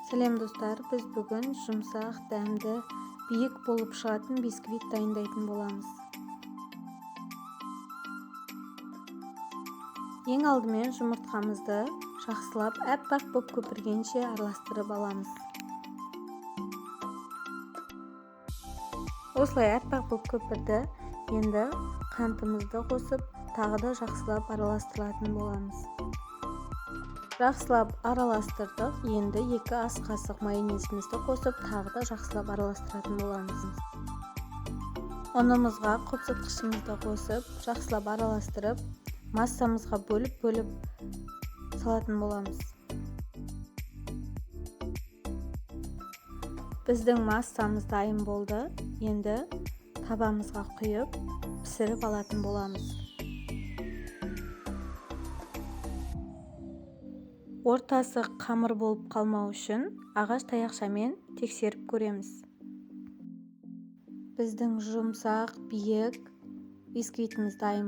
Сәлем достар, біз бүгін жұмсақ, дәмді, биік болып шығатын бисквит дайындайтын боламыз. Ең алдымен жұмыртқамызды жақсылап әппақ боп көпіргенше араластырып аламыз. Осылай әппақ боп көпірді. Енді қантымызды қосып, тағы да жақсылап араластыратын боламыз. Жақсылап араластырдық. Енді 2 ас қасық майонезімізді қосып, тағы да жақсылап араластыратын боламыз. Ұнымызға қопсытқышымызды қосып, жақсылап араластырып, массамызға бөліп салатын боламыз. Біздің массамыз дайын болды. Енді табамызға құйып, пісіріп алатын боламыз. Ортасы қамыр болып қалмау үшін ағаш таяқшамен тексеріп көреміз. Біздің жұмсақ, биік бисквитіміз дайын.